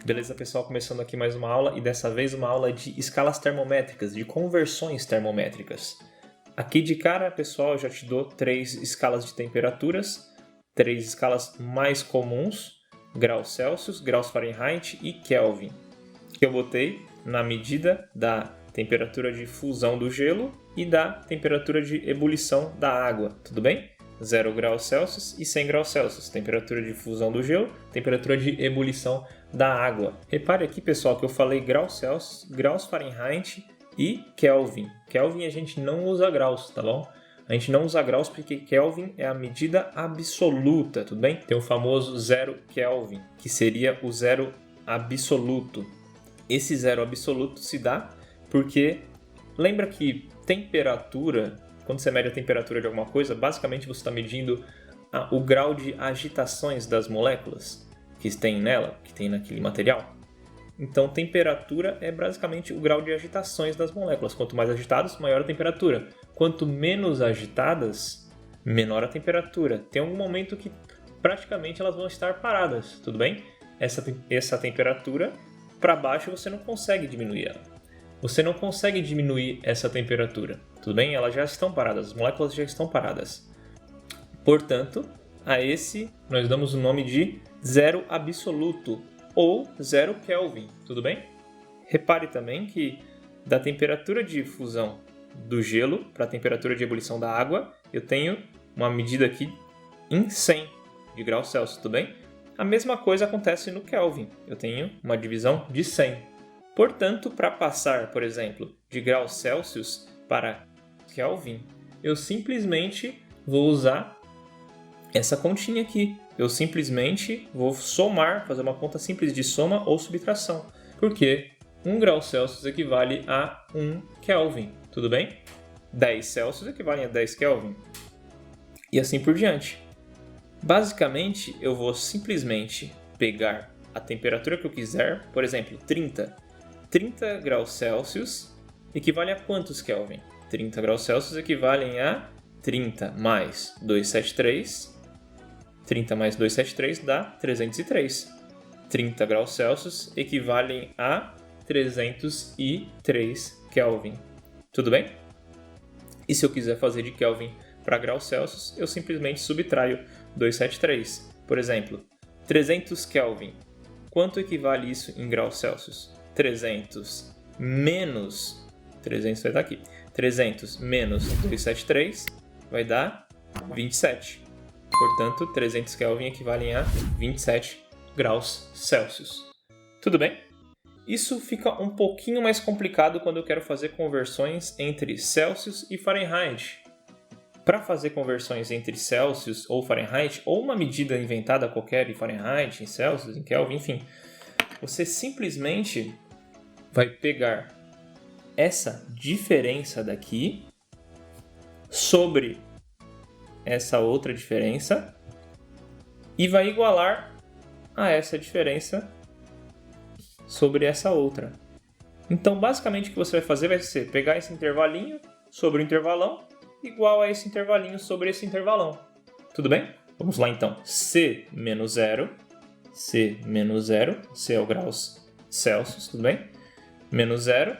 Beleza, pessoal? Começando aqui mais uma aula e dessa vez uma aula de escalas termométricas, de conversões termométricas. Aqui de cara, pessoal, eu já te dou 3 escalas de temperaturas, 3 escalas mais comuns, graus Celsius, graus Fahrenheit e Kelvin, que eu botei na medida da temperatura de fusão do gelo e da temperatura de ebulição da água, tudo bem? 0 graus Celsius e 100 graus Celsius, temperatura de fusão do gelo, temperatura de ebulição da água. Repare aqui, pessoal, que eu falei graus Celsius, graus Fahrenheit e Kelvin. Kelvin a gente não usa graus, tá bom? A gente não usa graus porque Kelvin é a medida absoluta, tudo bem? Tem o famoso 0 Kelvin, que seria o zero absoluto. Esse zero absoluto se dá porque, lembra que temperatura, quando você mede a temperatura de alguma coisa, basicamente você está medindo o grau de agitações das moléculas que tem nela, que tem naquele material. Então, temperatura é basicamente o grau de agitações das moléculas. Quanto mais agitadas, maior a temperatura. Quanto menos agitadas, menor a temperatura. Tem algum momento que praticamente elas vão estar paradas, tudo bem? Essa temperatura, para baixo, você não consegue diminuir ela. Você não consegue diminuir essa temperatura, tudo bem? Elas já estão paradas, as moléculas já estão paradas. Portanto, a esse nós damos o nome de zero absoluto ou 0 Kelvin, tudo bem? Repare também que da temperatura de fusão do gelo para a temperatura de ebulição da água, eu tenho uma medida aqui em 100 de graus Celsius, tudo bem? A mesma coisa acontece no Kelvin, eu tenho uma divisão de 100. Portanto, para passar, por exemplo, de graus Celsius para Kelvin, eu simplesmente vou usar essa continha aqui. Eu simplesmente vou somar, fazer uma conta simples de soma ou subtração. Porque 1 grau Celsius equivale a 1 Kelvin, tudo bem? 10 Celsius equivalem a 10 Kelvin. E assim por diante. Basicamente, eu vou simplesmente pegar a temperatura que eu quiser, por exemplo, 30 graus Celsius equivale a quantos Kelvin? 30 graus Celsius equivalem a 30 mais 273. 30 mais 273 dá 303. 30 graus Celsius equivalem a 303 Kelvin. Tudo bem? E se eu quiser fazer de Kelvin para graus Celsius, eu simplesmente subtraio 273. Por exemplo, 300 Kelvin. Quanto equivale isso em graus Celsius? 300 menos 300 vai dar aqui. 300 menos 273 vai dar 27. Portanto, 300 Kelvin equivalem a 27 graus Celsius. Tudo bem? Isso fica um pouquinho mais complicado quando eu quero fazer conversões entre Celsius e Fahrenheit. Para fazer conversões entre Celsius ou Fahrenheit, ou uma medida inventada qualquer em Fahrenheit, em Celsius, em Kelvin, enfim, você simplesmente vai pegar essa diferença daqui sobre essa outra diferença e vai igualar a essa diferença sobre essa outra. Então, basicamente, o que você vai fazer vai ser pegar esse intervalinho sobre o intervalão igual a esse intervalinho sobre esse intervalão. Tudo bem? Vamos lá, então. C menos 0. C menos 0. C é o graus Celsius, tudo bem? Menos 0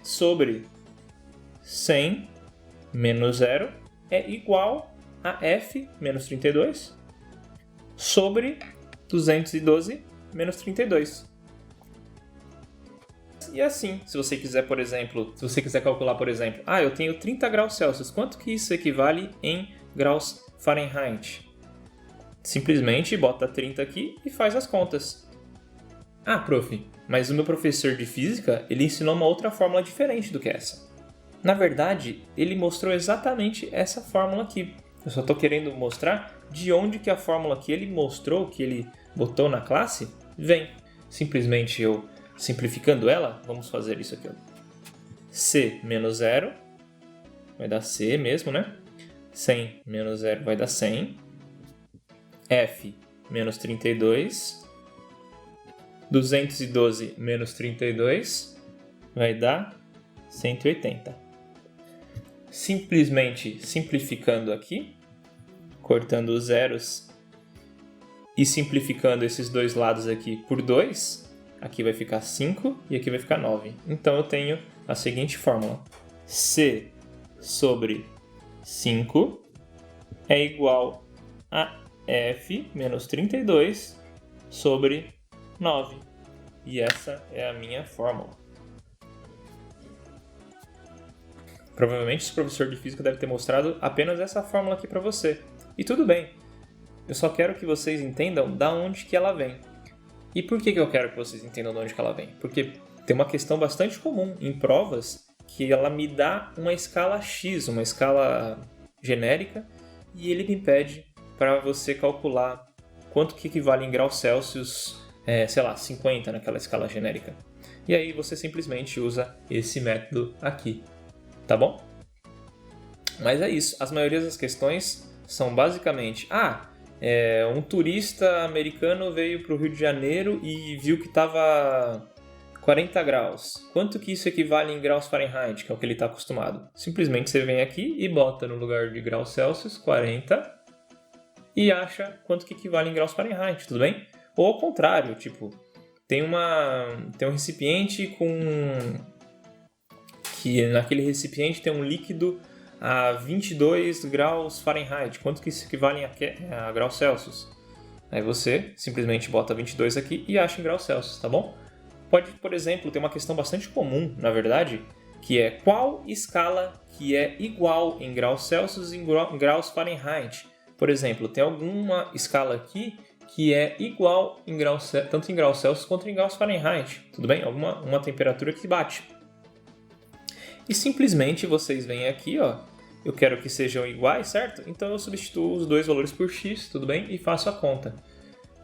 sobre 100 menos 0 é igual a F menos 32 sobre 212 menos 32. E assim, se você quiser, por exemplo, se você quiser calcular, por exemplo, eu tenho 30 graus Celsius, quanto que isso equivale em graus Fahrenheit? Simplesmente bota 30 aqui e faz as contas. Prof, mas o meu professor de física, ele ensinou uma outra fórmula diferente do que essa. Na verdade, ele mostrou exatamente essa fórmula aqui. Eu só estou querendo mostrar de onde que a fórmula que ele mostrou, que ele botou na classe, vem. Simplesmente eu simplificando ela, vamos fazer isso aqui. C menos 0 vai dar C mesmo, né? 100 menos 0 vai dar 100. F menos 32. 212 menos 32 vai dar 180. Simplesmente simplificando aqui, cortando os zeros e simplificando esses dois lados aqui por 2, aqui vai ficar 5 e aqui vai ficar 9. Então eu tenho a seguinte fórmula. C sobre 5 é igual a F menos 32 sobre 9. E essa é a minha fórmula. Provavelmente o professor de física deve ter mostrado apenas essa fórmula aqui para você. E tudo bem. Eu só quero que vocês entendam da onde que ela vem. E por que eu quero que vocês entendam de onde que ela vem? Porque tem uma questão bastante comum em provas que ela me dá uma escala X, uma escala genérica, e ele me pede para você calcular quanto que equivale em graus Celsius, sei lá, 50 naquela escala genérica. E aí você simplesmente usa esse método aqui, tá bom? Mas é isso, as maiorias das questões são basicamente, um turista americano veio para o Rio de Janeiro e viu que estava 40 graus. Quanto que isso equivale em graus Fahrenheit, que é o que ele está acostumado? Simplesmente você vem aqui e bota no lugar de graus Celsius 40 e acha quanto que equivale em graus Fahrenheit, tudo bem? Ou ao contrário, tipo, tem um recipiente que naquele recipiente tem um líquido a 22 graus Fahrenheit. Quanto que isso equivale a graus Celsius? Aí você simplesmente bota 22 aqui e acha em graus Celsius, tá bom? Pode, por exemplo, ter uma questão bastante comum, na verdade, que é qual escala que é igual em graus Celsius e em graus Fahrenheit. Por exemplo, tem alguma escala aqui que é igual em graus, tanto em graus Celsius quanto em graus Fahrenheit, tudo bem? Uma temperatura que bate. E simplesmente vocês vêm aqui, ó, eu quero que sejam iguais, certo? Então eu substituo os dois valores por x, tudo bem? E faço a conta.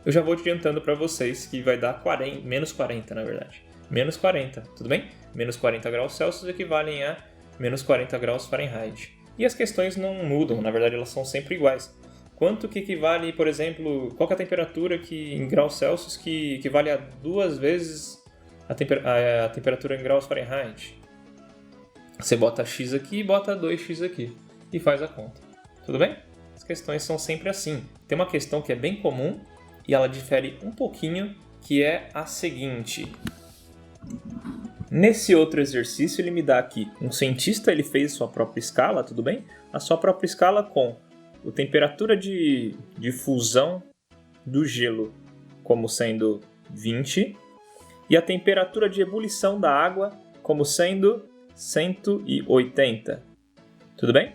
Eu já vou adiantando para vocês que vai dar menos 40, na verdade. Menos 40, tudo bem? Menos 40 graus Celsius equivalem a menos 40 graus Fahrenheit. E as questões não mudam, na verdade elas são sempre iguais. Quanto que equivale, por exemplo, qual que é a temperatura que, em graus Celsius que equivale a 2 vezes a temperatura em graus Fahrenheit? Você bota x aqui e bota 2x aqui e faz a conta. Tudo bem? As questões são sempre assim. Tem uma questão que é bem comum e ela difere um pouquinho, que é a seguinte. Nesse outro exercício ele me dá aqui, um cientista ele fez sua própria escala, tudo bem? A sua própria escala com a temperatura de fusão do gelo como sendo 20 e a temperatura de ebulição da água como sendo 180. Tudo bem?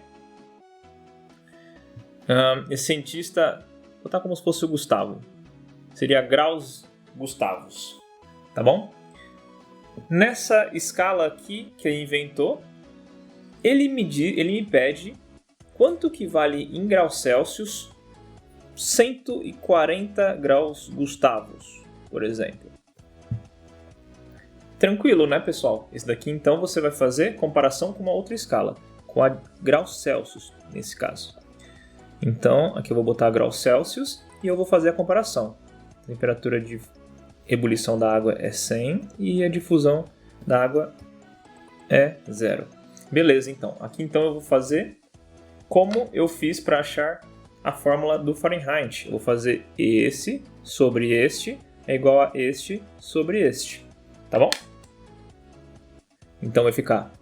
Esse cientista, vou botar como se fosse o Gustavo. Seria graus Gustavos. Tá bom? Nessa escala aqui que ele inventou, ele me pede quanto que vale em graus Celsius 140 graus Gustavos, por exemplo. Tranquilo, né, pessoal? Esse daqui, então, você vai fazer comparação com uma outra escala, com a graus Celsius, nesse caso. Então, aqui eu vou botar graus Celsius e eu vou fazer a comparação. A temperatura de ebulição da água é 100 e a difusão da água é 0. Beleza, então. Aqui, então, eu vou fazer como eu fiz para achar a fórmula do Fahrenheit. Eu vou fazer esse sobre este é igual a este sobre este. Tá bom? Então vai ficar,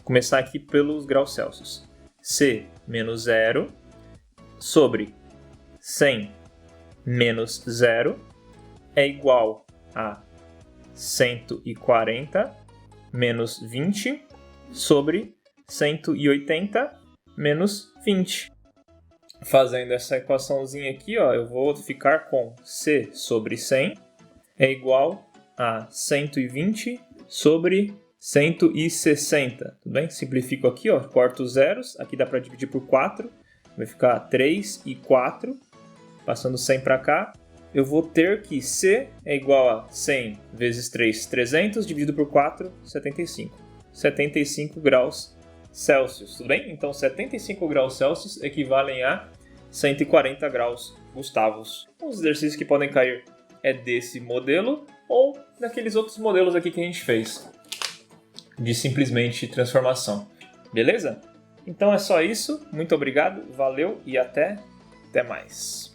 começar aqui pelos graus Celsius. C menos 0 sobre 100 menos 0 é igual a 140 menos 20 sobre 180 menos 20. Fazendo essa equaçãozinha aqui, ó, eu vou ficar com C sobre 100 é igual a 120 sobre 160, tudo bem? Simplifico aqui, ó, corto os zeros, aqui dá para dividir por 4, vai ficar 3 e 4, passando 100 para cá, eu vou ter que C é igual a 100 vezes 3, 300, dividido por 4, 75. 75 graus Celsius, tudo bem? Então 75 graus Celsius equivalem a 140 graus Gustavos. Os exercícios que podem cair é desse modelo ou daqueles outros modelos aqui que a gente fez de simplesmente transformação. Beleza? Então é só isso. Muito obrigado, valeu e até mais.